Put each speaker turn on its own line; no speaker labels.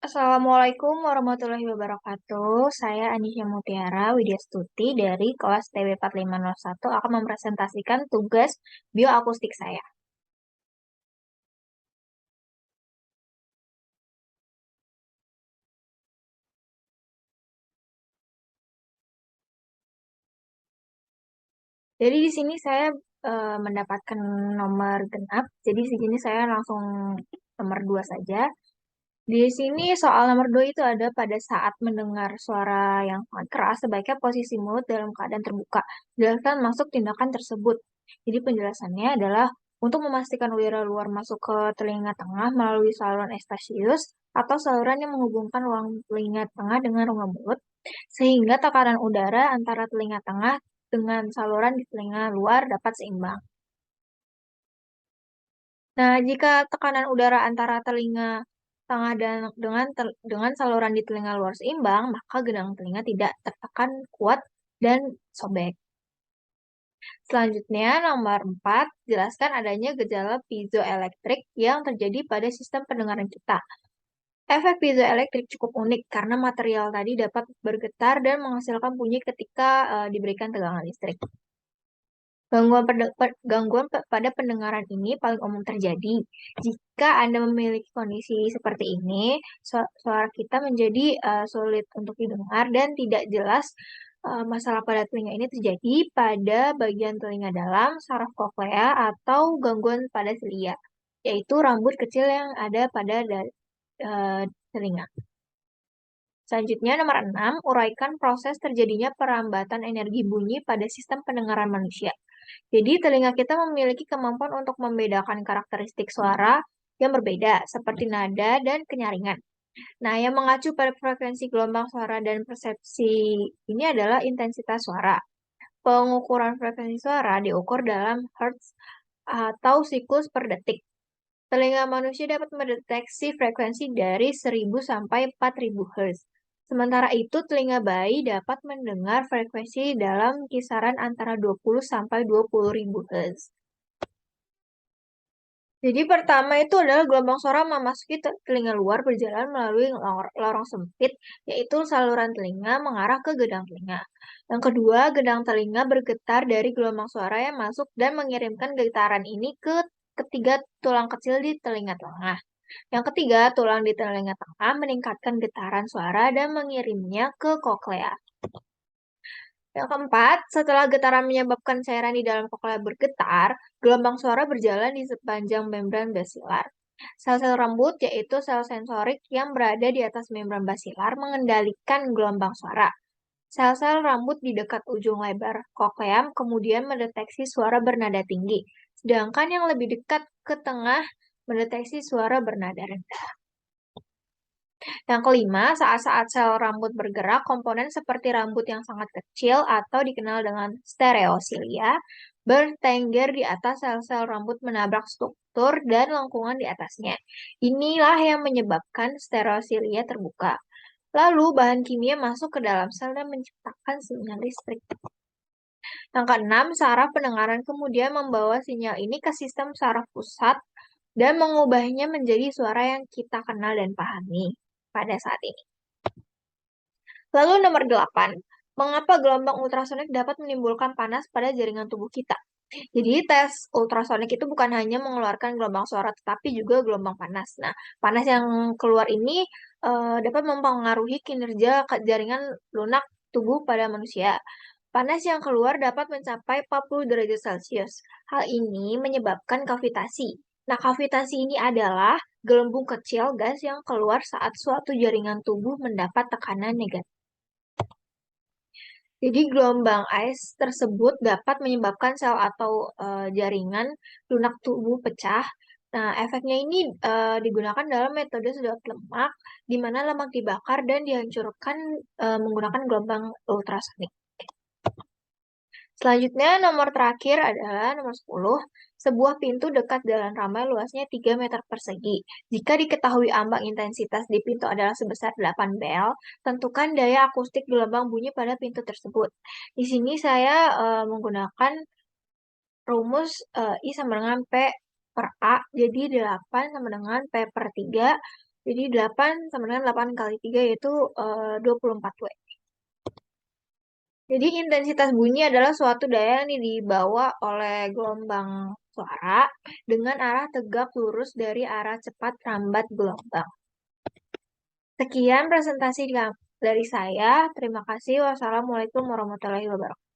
Assalamualaikum warahmatullahi wabarakatuh. Saya Anisha Mutiara Widyastuti dari kelas TW 4501 akan mempresentasikan tugas bioakustik saya. Jadi di sini saya mendapatkan nomor genap. Jadi di sini saya langsung nomor 2 saja. Di sini soal nomor 2 itu ada pada saat mendengar suara yang sangat keras, sebaiknya posisi mulut dalam keadaan terbuka. Jelaskan masuk tindakan tersebut. Jadi penjelasannya adalah untuk memastikan udara luar masuk ke telinga tengah melalui saluran Eustachius atau saluran yang menghubungkan ruang telinga tengah dengan rongga mulut, sehingga tekanan udara antara telinga tengah dengan saluran di telinga luar dapat seimbang. Nah, jika tekanan udara antara telinga tengah dan dengan saluran di telinga luar seimbang, maka gedang telinga tidak tertekan kuat dan sobek. Selanjutnya, nomor 4, jelaskan adanya gejala piezoelektrik yang terjadi pada sistem pendengaran kita. Efek piezoelektrik cukup unik karena material tadi dapat bergetar dan menghasilkan bunyi ketika diberikan tegangan listrik. Gangguan pada pendengaran ini paling umum terjadi jika Anda memiliki kondisi seperti ini, suara kita menjadi sulit untuk didengar dan tidak jelas. Masalah pada telinga ini terjadi pada bagian telinga dalam, saraf koklea, atau gangguan pada silia, yaitu rambut kecil yang ada pada telinga. Selanjutnya, nomor 6, uraikan proses terjadinya perambatan energi bunyi pada sistem pendengaran manusia. Jadi, telinga kita memiliki kemampuan untuk membedakan karakteristik suara yang berbeda, seperti nada dan kenyaringan. Nah, yang mengacu pada frekuensi gelombang suara dan persepsi ini adalah intensitas suara. Pengukuran frekuensi suara diukur dalam hertz atau siklus per detik. Telinga manusia dapat mendeteksi frekuensi dari 1000 sampai 4000 Hz. Sementara itu, telinga bayi dapat mendengar frekuensi dalam kisaran antara 20 sampai 20.000 Hz. Jadi pertama itu adalah gelombang suara memasuki telinga luar berjalan melalui lorong sempit, yaitu saluran telinga mengarah ke gedang telinga. Yang kedua, gedang telinga bergetar dari gelombang suara yang masuk dan mengirimkan getaran ini ke ketiga tulang kecil di telinga tengah. Yang ketiga, tulang di telinga tengah meningkatkan getaran suara dan mengirimnya ke koklea. Yang keempat, setelah getaran menyebabkan cairan di dalam koklea bergetar, gelombang suara berjalan di sepanjang membran basilar. Sel-sel rambut, yaitu sel sensorik yang berada di atas membran basilar, mengendalikan gelombang suara. Sel-sel rambut di dekat ujung lebar kokleam kemudian mendeteksi suara bernada tinggi, sedangkan yang lebih dekat ke tengah mendeteksi suara bernada rendah. Yang kelima, saat-saat sel rambut bergerak, komponen seperti rambut yang sangat kecil atau dikenal dengan stereosilia bertengger di atas sel-sel rambut menabrak struktur dan lengkungan di atasnya. Inilah yang menyebabkan stereosilia terbuka. Lalu bahan kimia masuk ke dalam sel dan menciptakan sinyal listrik. Yang keenam, saraf pendengaran kemudian membawa sinyal ini ke sistem saraf pusat dan mengubahnya menjadi suara yang kita kenal dan pahami pada saat ini. Lalu nomor 8, mengapa gelombang ultrasonik dapat menimbulkan panas pada jaringan tubuh kita? Jadi tes ultrasonik itu bukan hanya mengeluarkan gelombang suara, tetapi juga gelombang panas. Nah, panas yang keluar ini dapat mempengaruhi kinerja jaringan lunak tubuh pada manusia. Panas yang keluar dapat mencapai 40 derajat Celcius. Hal ini menyebabkan kavitasi. Nah, kavitasi ini adalah gelembung kecil gas yang keluar saat suatu jaringan tubuh mendapat tekanan negatif. Jadi gelombang ais tersebut dapat menyebabkan sel atau jaringan lunak tubuh pecah. Nah, efeknya ini digunakan dalam metode sedot lemak, di mana lemak dibakar dan dihancurkan menggunakan gelombang ultrasonik. Selanjutnya, nomor terakhir adalah nomor 10. Sebuah pintu dekat jalan ramai luasnya 3 meter persegi. Jika diketahui ambang intensitas di pintu adalah sebesar 8 bel, tentukan daya akustik gelombang bunyi pada pintu tersebut. Di sini saya menggunakan rumus I sama dengan P per A, jadi 8 sama dengan P per 3. Jadi 8 sama dengan 8 kali 3 yaitu 24 W. Jadi intensitas bunyi adalah suatu daya yang dibawa oleh gelombang suara dengan arah tegak lurus dari arah cepat rambat gelombang. Sekian presentasi dari saya. Terima kasih. Wassalamualaikum warahmatullahi wabarakatuh.